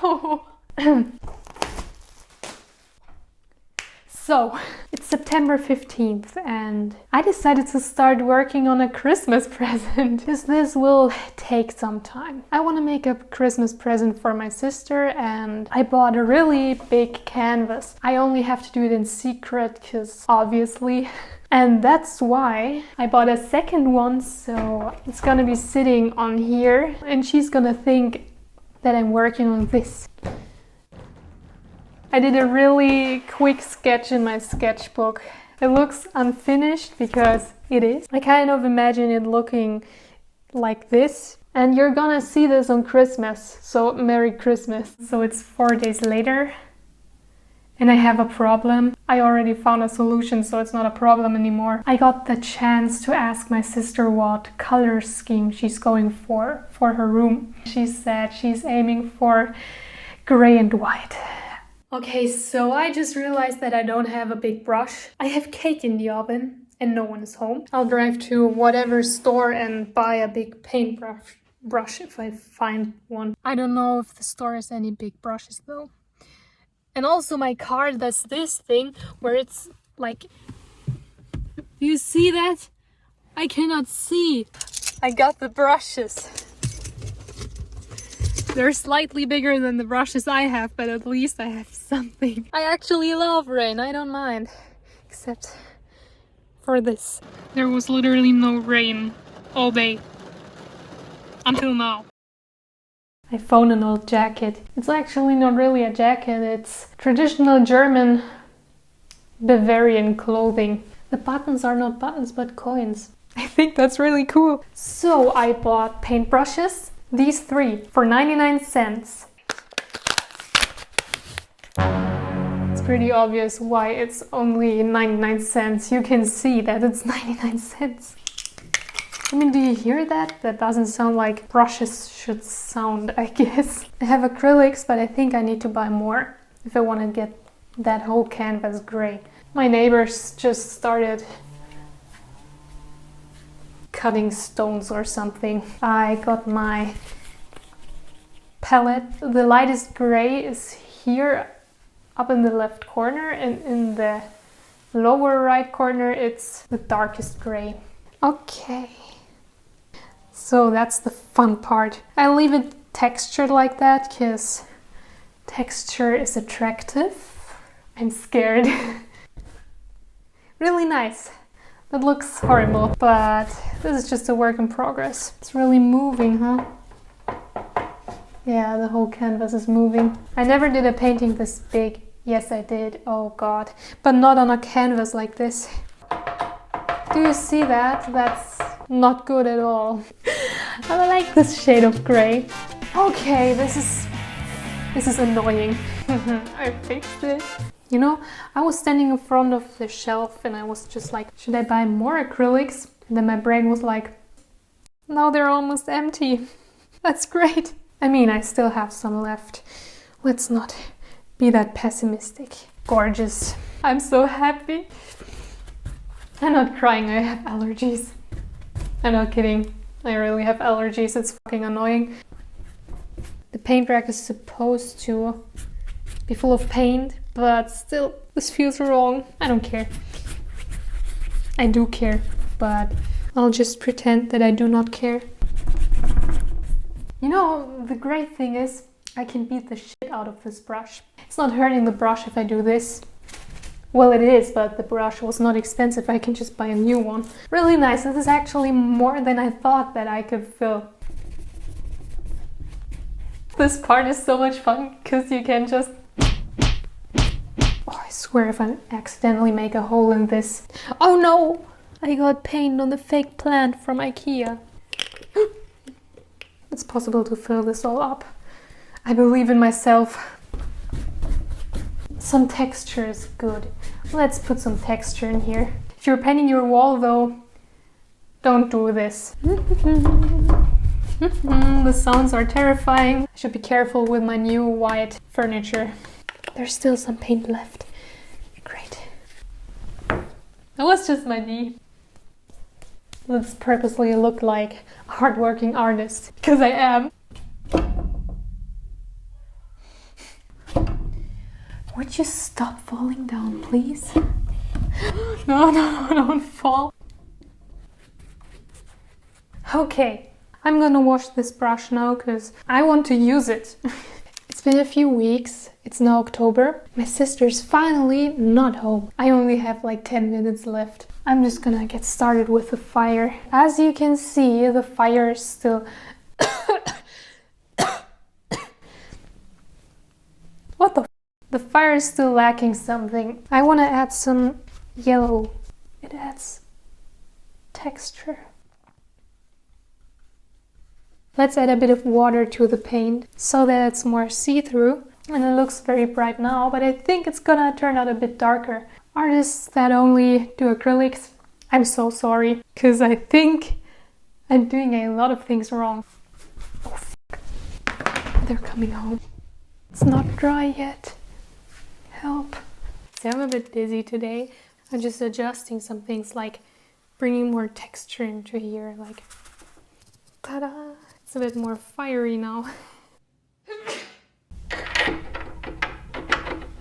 no. So, it's September 15th and I decided to start working on a Christmas present because this will take some time. I want to make a Christmas present for my sister and I bought a really big canvas. I only have to do it in secret because obviously. And that's why I bought a second one, so it's gonna be sitting on here and she's gonna think that I'm working on this. I did a really quick sketch in my sketchbook. It looks unfinished because it is. I kind of imagine it looking like this. And you're gonna see this on Christmas, so Merry Christmas. So it's 4 days later and I have a problem. I already found a solution, so it's not a problem anymore. I got the chance to ask my sister what color scheme she's going for her room. She said she's aiming for gray and white. Okay, so I just realized that I don't have a big brush. I have cake in the oven and no one is home. I'll drive to whatever store and buy a big paintbrush if I find one. I don't know if the store has any big brushes though. And also my car does this thing where it's like... Do you see that? I cannot see. I got the brushes. They're slightly bigger than the brushes I have, but at least I have something. I actually love rain, I don't mind. Except for this. There was literally no rain all day. Until now. I found an old jacket. It's actually not really a jacket, it's traditional German Bavarian clothing. The buttons are not buttons, but coins. I think that's really cool. So I bought paintbrushes. These 3 for 99 cents. It's pretty obvious why it's only 99 cents. You can see that it's 99 cents. I mean, do you hear that? That doesn't sound like brushes should sound, I guess. I have acrylics, but I think I need to buy more if I want to get that whole canvas gray. My neighbors just started cutting stones or something. I got my palette. The lightest gray is here up in the left corner, and in the lower right corner it's the darkest gray. Okay, so that's the fun part. I leave it textured like that because texture is attractive. I'm scared. Really nice. That looks horrible, but this is just a work in progress. It's really moving, huh? Yeah, the whole canvas is moving. I never did a painting this big. Yes, I did. Oh god. But not on a canvas like this. Do you see that? That's not good at all. I like this shade of gray. Okay, this is annoying. I fixed it. You know, I was standing in front of the shelf and I was just like, should I buy more acrylics? And then my brain was like, now they're almost empty. That's great. I mean, I still have some left. Let's not be that pessimistic. Gorgeous. I'm so happy. I'm not crying, I have allergies. I'm not kidding. I really have allergies, it's fucking annoying. The paint rack is supposed to be full of paint, but still, this feels wrong. I don't care. I do care, but I'll just pretend that I do not care. You know, the great thing is I can beat the shit out of this brush. It's not hurting the brush if I do this. Well, it is, but the brush was not expensive. I can just buy a new one. Really nice. This is actually more than I thought that I could fill. This part is so much fun because you can just... Oh, I swear if I accidentally make a hole in this... Oh no! I got paint on the fake plant from IKEA. It's possible to fill this all up. I believe in myself. Some texture is good. Let's put some texture in here. If you're painting your wall though, don't do this. The sounds are terrifying. I should be careful with my new white furniture. There's still some paint left. Great. That was just my knee. Let's purposely look like a hardworking artist, because I am. Would you stop falling down, please? No, don't fall. Okay, I'm gonna wash this brush now because I want to use it. It's been a few weeks. It's now October. My sister's finally not home. I only have like 10 minutes left. I'm just gonna get started with the fire. As you can see, the fire is still... What the f? The fire is still lacking something. I want to add some yellow. It adds texture. Let's add a bit of water to the paint so that it's more see-through. And it looks very bright now, but I think it's gonna turn out a bit darker. Artists that only do acrylics, I'm so sorry, because I think I'm doing a lot of things wrong. Oh, f***. They're coming home. It's not dry yet. Help. So I'm a bit busy today. I'm just adjusting some things, like bringing more texture into here, like ta-da! It's a bit more fiery now.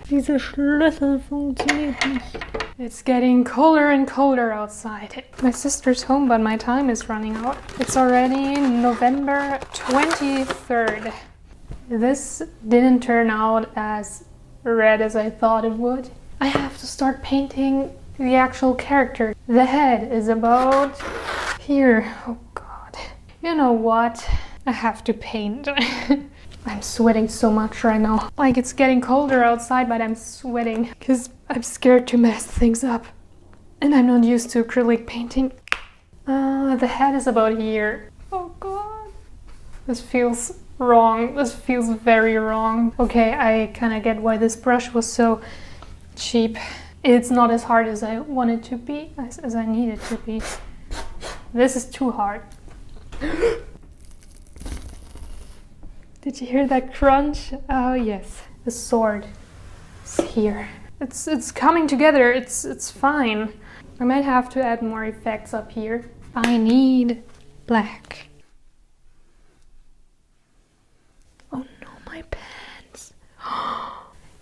Diese Schlüssel funktioniert nicht. It's getting colder and colder outside. My sister's home, but my time is running out. It's already November 23rd. This didn't turn out as red as I thought it would. I have to start painting the actual character. The head is about here. Oh god. You know what? I have to paint. I'm sweating so much right now. Like, it's getting colder outside, but I'm sweating because I'm scared to mess things up. And I'm not used to acrylic painting. The head is about here. Oh god. This feels wrong. This feels very wrong. Okay, I kind of get why this brush was so cheap. It's not as hard as I want it to be, as I need it to be. This is too hard. Did you hear that crunch? Oh yes, the sword is here. It's coming together. It's fine. I might have to add more effects up here. I need black. Oh no, my pants.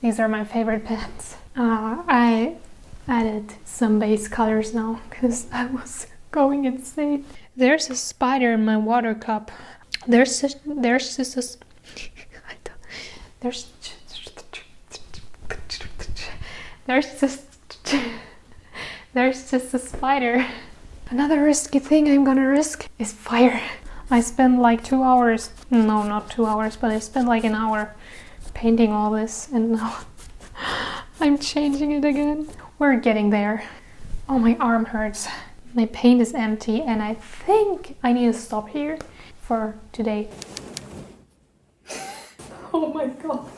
These are my favorite pants. I added some base colors now because I was going insane. There's a spider in my water cup. There's just a spider. Another risky thing I'm gonna risk is fire. I spent like 2 hours, no, not 2 hours, but I spent like an hour painting all this, and now I'm changing it again. We're getting there. Oh, my arm hurts. My paint is empty, and I think I need to stop here for today. Oh my god.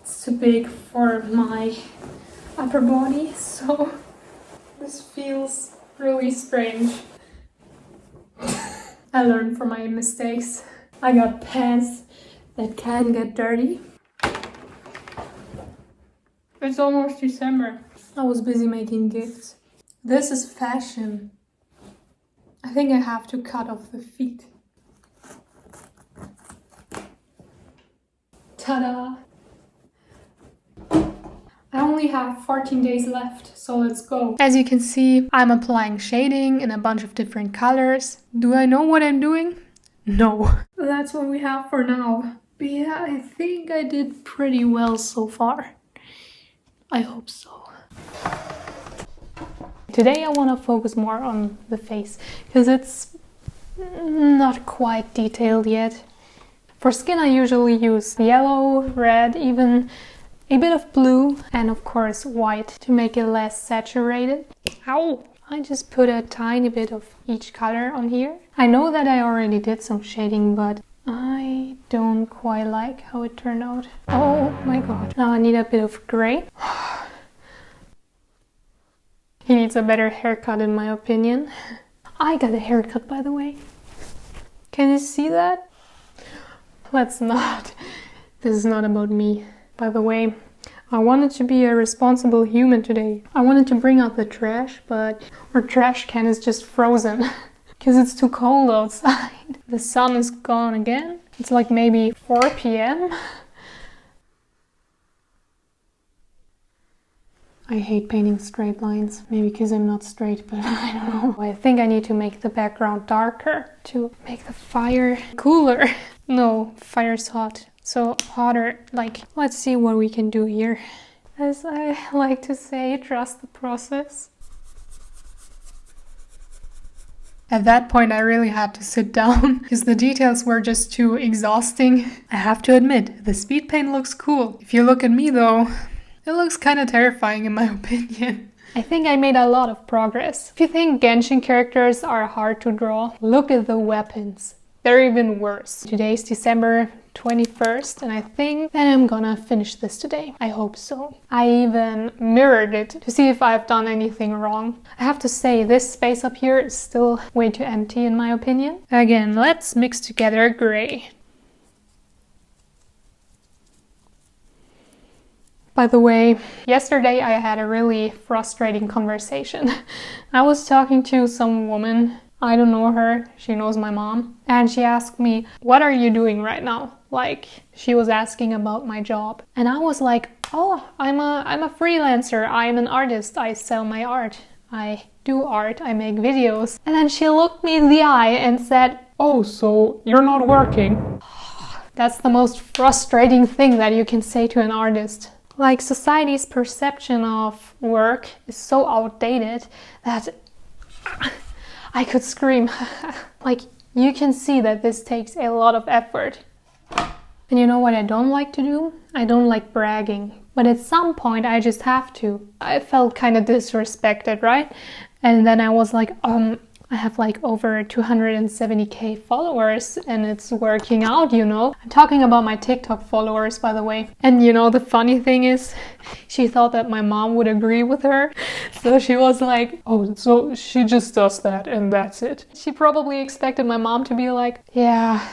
It's too big for my upper body, so this feels really strange. I learned from my mistakes. I got pants that can get dirty. It's almost December. I was busy making gifts. This is fashion. I think I have to cut off the feet. Ta-da! I only have 14 days left, so let's go. As you can see, I'm applying shading in a bunch of different colors. Do I know what I'm doing? No. That's what we have for now. But yeah, I think I did pretty well so far. I hope so. Today I want to focus more on the face, because it's not quite detailed yet. For skin I usually use yellow, red, even a bit of blue, and of course white to make it less saturated. Ow! I just put a tiny bit of each color on here. I know that I already did some shading, but I don't quite like how it turned out. Oh my god. Now I need a bit of gray. He needs a better haircut in my opinion. I got a haircut, by the way. Can you see that? Let's not. This is not about me. By the way, I wanted to be a responsible human today. I wanted to bring out the trash, but our trash can is just frozen because it's too cold outside. The sun is gone again. It's like maybe 4 p.m. I hate painting straight lines. Maybe because I'm not straight, but I don't know. I think I need to make the background darker to make the fire cooler. No, fire's hot. So hotter. Like, let's see what we can do here. As I like to say, trust the process. At that point, I really had to sit down because the details were just too exhausting. I have to admit, the speed paint looks cool. If you look at me though, it looks kind of terrifying in my opinion. I think I made a lot of progress. If you think Genshin characters are hard to draw, look at the weapons. They're even worse. Today's December 21st and I think that I'm gonna finish this today. I hope so. I even mirrored it to see if I've done anything wrong. I have to say this space up here is still way too empty in my opinion. Again, let's mix together gray. By the way, yesterday I had a really frustrating conversation. I was talking to some woman. I don't know her, she knows my mom, and she asked me, what are you doing right now? Like, she was asking about my job. And I was like, oh, I'm a freelancer, I'm an artist, I sell my art, I do art, I make videos. And then she looked me in the eye and said, oh, so you're not working? That's the most frustrating thing that you can say to an artist. Like, society's perception of work is so outdated that I could scream. Like, you can see that this takes a lot of effort. And you know what I don't like to do? I don't like bragging. But at some point I just have to. I felt kind of disrespected, right? And then I was like, I have like over 270k followers and it's working out, you know. I'm talking about my TikTok followers, by the way. And you know, the funny thing is, she thought that my mom would agree with her. So she was like, oh, so she just does that and that's it. She probably expected my mom to be like, yeah,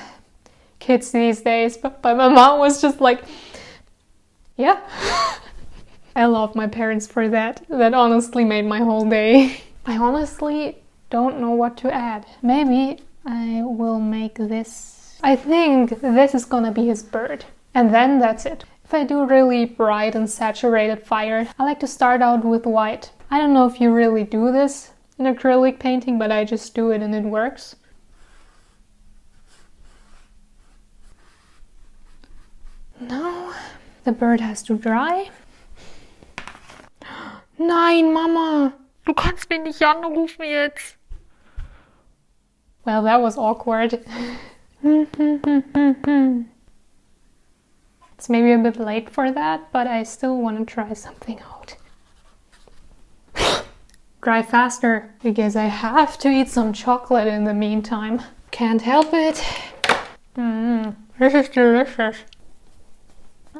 kids these days. But my mom was just like, yeah. I love my parents for that. That honestly made my whole day. I honestly don't know what to add. Maybe I will make this. I think this is gonna be his bird. And then that's it. If I do really bright and saturated fire, I like to start out with white. I don't know if you really do this in acrylic painting, but I just do it and it works. Now the bird has to dry. Nein, Mama! Du kannst mich nicht anrufen jetzt. Well, that was awkward. It's maybe a bit late for that, but I still want to try something out. Dry faster, because I have to eat some chocolate in the meantime. Can't help it. This is delicious.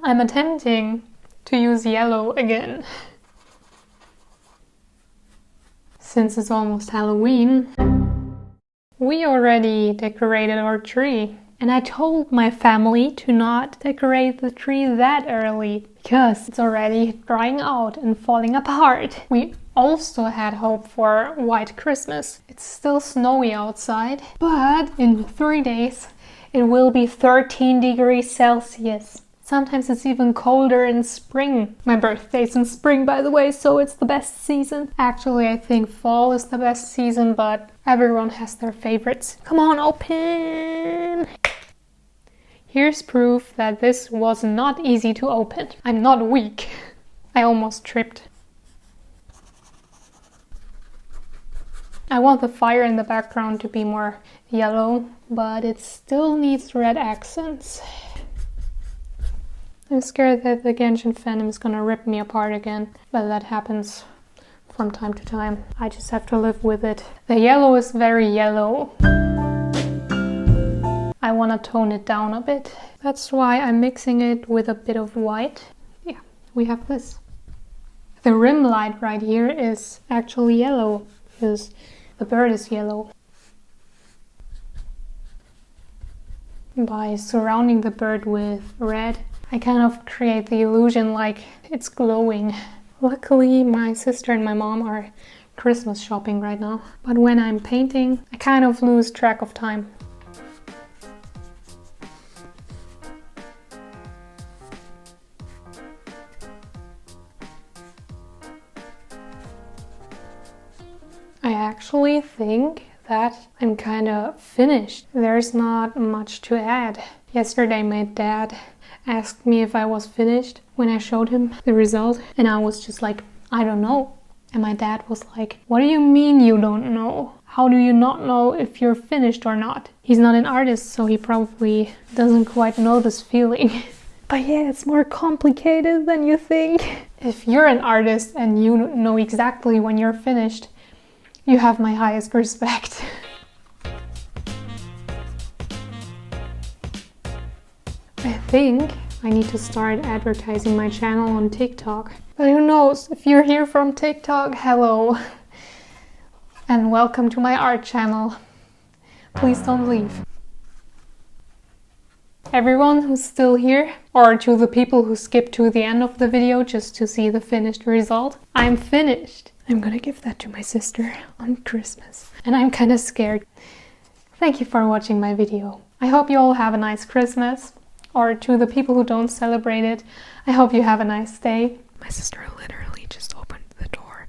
I'm attempting to use yellow again. Since it's almost Halloween, we already decorated our tree. And I told my family to not decorate the tree that early because it's already drying out and falling apart. We also had hope for white Christmas. It's still snowy outside, but in 3 days it will be 13 degrees Celsius. Sometimes it's even colder in spring. My birthday's in spring, by the way, so it's the best season. Actually, I think fall is the best season, but everyone has their favorites. Come on, open! Here's proof that this was not easy to open. I'm not weak. I almost tripped. I want the fire in the background to be more yellow, but it still needs red accents. I'm scared that the Genshin fandom is gonna rip me apart again, but that happens from time to time. I just have to live with it. The yellow is very yellow. I want to tone it down a bit. That's why I'm mixing it with a bit of white. Yeah, we have this. The rim light right here is actually yellow because the bird is yellow. By surrounding the bird with red, I kind of create the illusion like it's glowing. Luckily, my sister and my mom are Christmas shopping right now. But when I'm painting, I kind of lose track of time. actually think that I'm kind of finished. There's not much to add. Yesterday my dad asked me if I was finished when I showed him the result, and I was just like, I don't know. And my dad was like, what do you mean you don't know? How do you not know if you're finished or not? He's not an artist, so he probably doesn't quite know this feeling. But yeah, it's more complicated than you think. If you're an artist and you know exactly when you're finished, you have my highest respect. I think I need to start advertising my channel on TikTok. But who knows, if you're here from TikTok, hello. And welcome to my art channel. Please don't leave. Everyone who's still here, or to the people who skipped to the end of the video just to see the finished result, I'm finished. I'm gonna give that to my sister on Christmas. And I'm kind of scared. Thank you for watching my video. I hope you all have a nice Christmas. Or to the people who don't celebrate it, I hope you have a nice day. My sister literally just opened the door.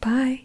Bye.